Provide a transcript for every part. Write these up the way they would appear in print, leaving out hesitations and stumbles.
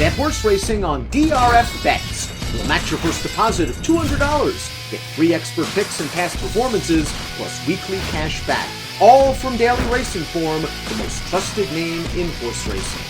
Bet horse racing on DRF Bets. We'll match your first deposit of $200. Get free expert picks and past performances, plus weekly cash back. All from Daily Racing Form, the most trusted name in horse racing.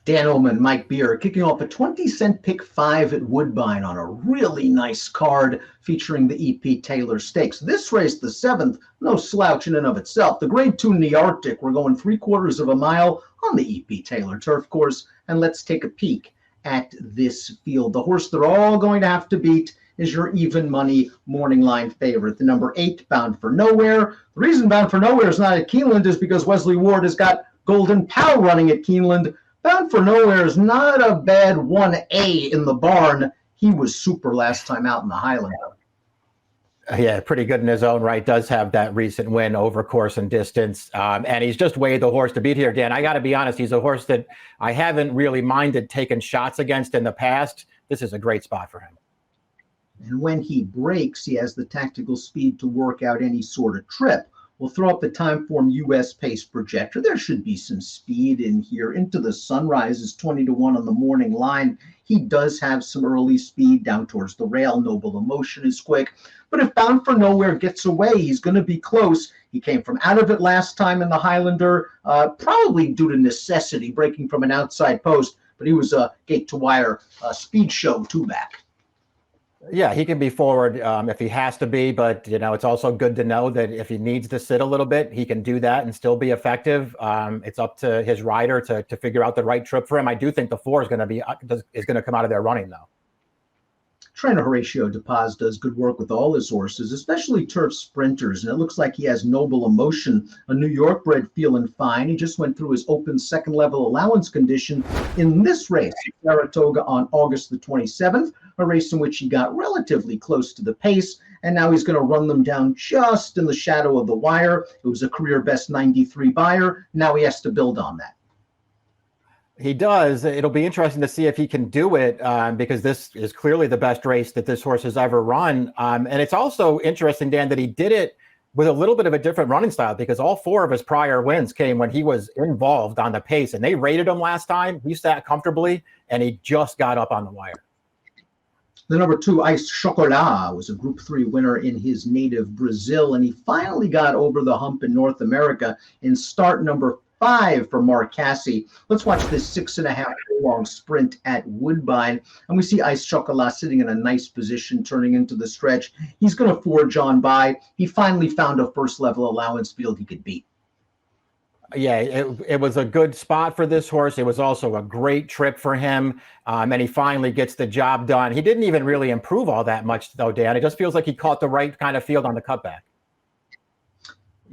Dan Illman, Mike Beer, kicking off a 20-cent pick 5 at Woodbine on a really nice card featuring the E.P. Taylor Stakes. This race, the 7th, no slouch in and of itself. The Grade 2 Nearctic, we're going 3/4 of a mile on the E.P. Taylor turf course. And let's take a peek at this field. The horse they're all going to have to beat is your even money morning line favorite, the number 8, Bound for Nowhere. The reason Bound for Nowhere is not at Keeneland is because Wesley Ward has got Golden Pow running at Keeneland. Bound for Nowhere is not a bad 1A in the barn. He was super last time out in the Highland. Yeah, pretty good in his own right. Does have that recent win over course and distance. And he's just way the horse to beat here, Dan. I got to be honest, he's a horse that I haven't really minded taking shots against in the past. This is a great spot for him. And when he breaks, he has the tactical speed to work out any sort of trip. We'll throw up the Timeform US pace projector. There should be some speed in here. Into the Sunrise is 20-1 on the morning line. He does have some early speed down towards the rail. Noble Emotion is quick. But if Bound for Nowhere gets away, he's going to be close. He came from out of it last time in the Highlander, probably due to necessity, breaking from an outside post. But he was a gate-to-wire speed show two-back. Yeah, he can be forward if he has to be, but it's also good to know that if he needs to sit a little bit, he can do that and still be effective. It's up to his rider to figure out the right trip for him. I do think the 4 is going to come out of there running though. Trainer Horatio DePaz does good work with all his horses, especially turf sprinters, and it looks like he has Noble Emotion, a New York bred, feeling fine. He just went through his open second level allowance condition in this race, Saratoga, on August the 27th, a race in which he got relatively close to the pace, and now he's going to run them down just in the shadow of the wire. It was a career best 93 buyer. Now he has to build on that. He does. It'll be interesting to see if he can do it because this is clearly the best race that this horse has ever run. And it's also interesting, Dan, that he did it with a little bit of a different running style because all 4 of his prior wins came when he was involved on the pace, and they rated him last time. He sat comfortably, and he just got up on the wire. The number 2, Ice Chocolat, was a Group 3 winner in his native Brazil, and he finally got over the hump in North America in start number 5 for Mark Casse. Let's watch this 6.5 long sprint at Woodbine. And we see Ice Chocolat sitting in a nice position, turning into the stretch. He's going to forge on by. He finally found a first level allowance field he could beat. Yeah, it was a good spot for this horse. It was also a great trip for him. And he finally gets the job done. He didn't even really improve all that much, though, Dan. It just feels like he caught the right kind of field on the cutback.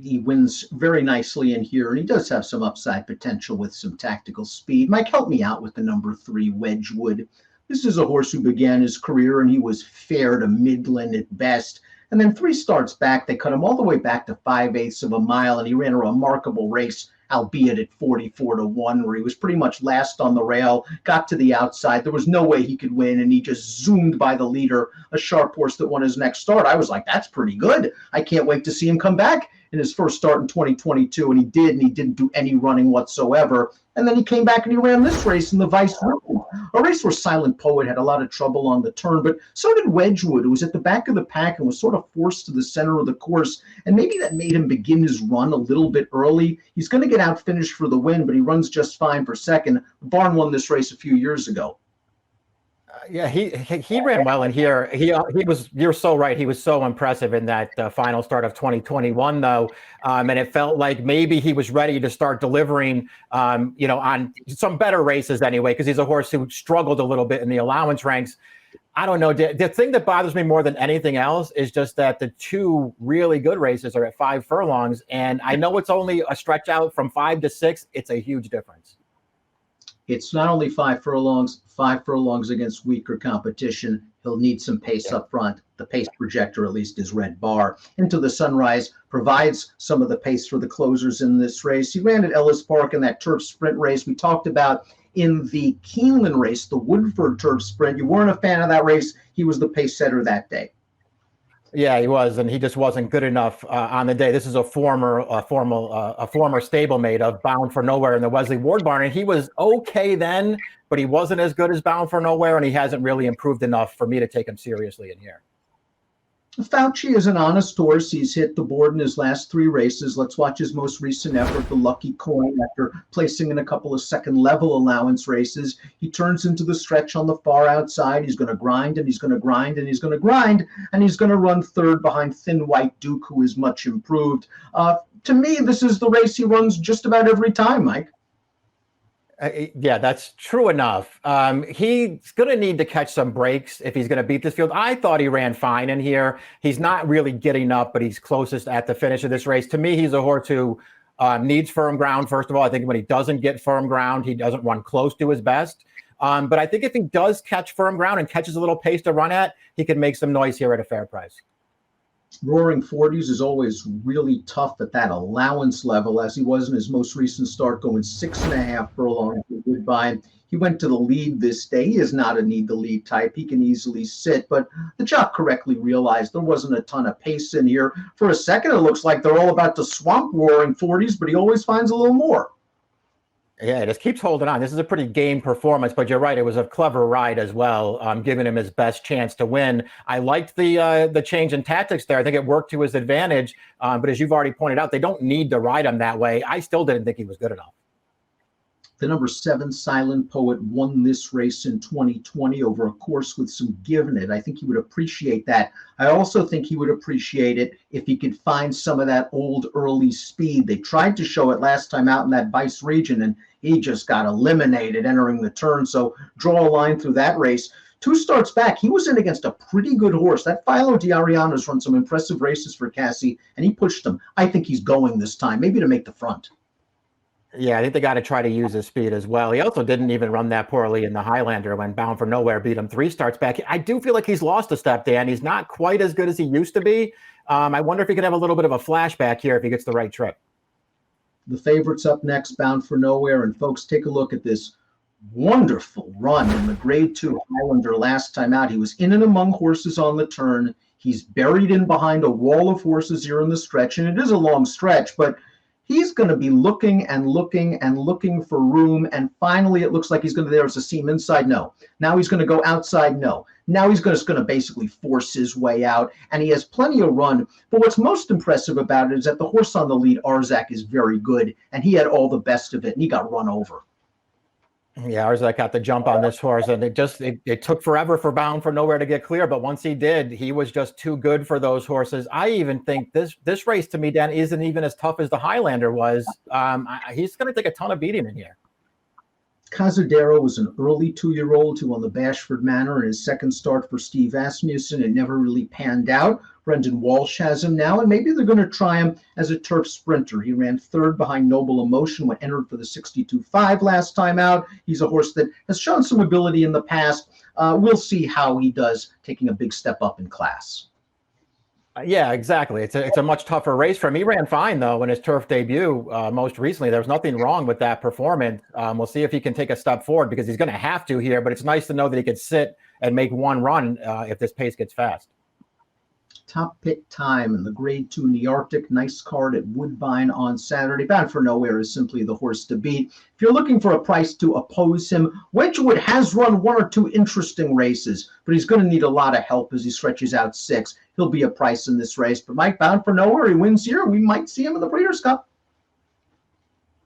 He wins very nicely in here, and he does have some upside potential with some tactical speed. Mike, help me out with the number 3, Wedgewood. This is a horse who began his career, and he was fair to Midland at best. And then 3 starts back, they cut him all the way back to 5/8 of a mile, and he ran a remarkable race, albeit at 44-1, where he was pretty much last on the rail, got to the outside. There was no way he could win, and he just zoomed by the leader, a sharp horse that won his next start. I was like, that's pretty good. I can't wait to see him come back in his first start in 2022, and he did, and he didn't do any running whatsoever. And then he came back and he ran this race in the Vice Road, a race where Silent Poet had a lot of trouble on the turn, but so did Wedgewood, who was at the back of the pack and was sort of forced to the center of the course, and maybe that made him begin his run a little bit early. He's going to get out finished for the win, but he runs just fine for second. Barn won this race a few years ago. Yeah, he ran well in here. He was. You're so right. He was so impressive in that final start of 2021, though, and it felt like maybe he was ready to start delivering, on some better races anyway, because he's a horse who struggled a little bit in the allowance ranks. I don't know. The thing that bothers me more than anything else is just that the 2 really good races are at 5 furlongs, and I know it's only a stretch out from 5 to 6. It's a huge difference. It's not only 5 furlongs against weaker competition. He'll need some pace up front. The pace projector, at least, is Red Bar. Into the Sunrise provides some of the pace for the closers in this race. He ran at Ellis Park in that turf sprint race we talked about in the Keeneland race, the Woodford turf sprint. You weren't a fan of that race. He was the pace setter that day. Yeah, he was, and he just wasn't good enough on the day. This is a former stablemate of Bound for Nowhere in the Wesley Ward barn, and he was okay then, but he wasn't as good as Bound for Nowhere, and he hasn't really improved enough for me to take him seriously in here. Fauci is an honest horse. He's hit the board in his last 3 races. Let's watch his most recent effort, the Lucky Coin. After placing in a couple of second-level allowance races, he turns into the stretch on the far outside. He's going to grind, and he's going to grind, and he's going to grind, and he's going to run third behind Thin White Duke, who is much improved. To me, this is the race he runs just about every time, Mike. Yeah, that's true enough. He's going to need to catch some breaks if he's going to beat this field. I thought he ran fine in here. He's not really getting up, but he's closest at the finish of this race. To me, he's a horse who needs firm ground. First of all, I think when he doesn't get firm ground, he doesn't run close to his best. But I think if he does catch firm ground and catches a little pace to run at, he can make some noise here at a fair price. Roaring 40s is always really tough at that allowance level, as he was in his most recent start, going 6.5 furlongs for Woodbine. He went to the lead this day. He is not a need-the-lead type. He can easily sit, but the jock correctly realized there wasn't a ton of pace in here. For a second, it looks like they're all about to swamp Roaring 40s, but he always finds a little more. Yeah, it just keeps holding on. This is a pretty game performance, but you're right. It was a clever ride as well, giving him his best chance to win. I liked the change in tactics there. I think it worked to his advantage. But as you've already pointed out, they don't need to ride him that way. I still didn't think he was good enough. The number 7 Silent Poet won this race in 2020 over a course with some give in it. I think he would appreciate that. I also think he would appreciate it if he could find some of that old early speed. They tried to show it last time out in that Vice region, and he just got eliminated entering the turn. So draw a line through that race. 2 starts back, he was in against a pretty good horse. That Philo D'Ariano's run some impressive races for Cassie, and he pushed him. I think he's going this time, maybe to make the front. Yeah, I think they got to try to use his speed as well. He also didn't even run that poorly in the Highlander when Bound for Nowhere beat him 3 starts back. I do feel like he's lost a step, Dan. He's not quite as good as he used to be. I wonder if he could have a little bit of a flashback here if he gets the right trip. The favorite's up next, Bound for Nowhere. And folks, take a look at this wonderful run in the Grade 2 Highlander last time out. He was in and among horses on the turn. He's buried in behind a wall of horses here in the stretch, and it is a long stretch, but he's going to be looking and looking and looking for room, and finally it looks like he's going to, there's a seam inside, no. Now he's going to go outside, no. Now he's just going to basically force his way out, and he has plenty of run. But what's most impressive about it is that the horse on the lead, Arzak, is very good, and he had all the best of it, and he got run over. Yeah, Arzak got the jump on this horse, and it took forever for Bound for Nowhere to get clear. But once he did, he was just too good for those horses. I even think this race to me, Dan, isn't even as tough as the Highlander was. He's going to take a ton of beating in here. Cazadero was an early 2-year-old who won the Bashford Manor in his second start for Steve Asmussen. It never really panned out. Brendan Walsh has him now, and maybe they're going to try him as a turf sprinter. He ran 3rd behind Noble Emotion when entered for the 62.5 last time out. He's a horse that has shown some ability in the past. We'll see how he does, taking a big step up in class. Yeah, exactly. It's a much tougher race for him. He ran fine, though, in his turf debut most recently. There was nothing wrong with that performance. We'll see if he can take a step forward because he's going to have to here, but it's nice to know that he could sit and make one run if this pace gets fast. Top pick time in the Grade 2 Nearctic. Nice card at Woodbine on Saturday. Bound for Nowhere is simply the horse to beat. If you're looking for a price to oppose him, Wedgewood has run 1 or 2 interesting races, but he's going to need a lot of help as he stretches out 6. He'll be a price in this race. But Mike, Bound for Nowhere, he wins here. We might see him in the Breeders' Cup.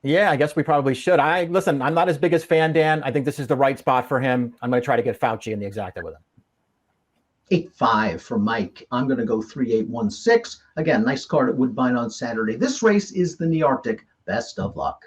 Yeah, I guess we probably should. Listen, I'm not as big as fan, Dan. I think this is the right spot for him. I'm going to try to get Fauci in the exacta with him. 8-5 for Mike. I'm going to go 3-8-1-6. Again, nice card at Woodbine on Saturday. This race is the Nearctic. Best of luck.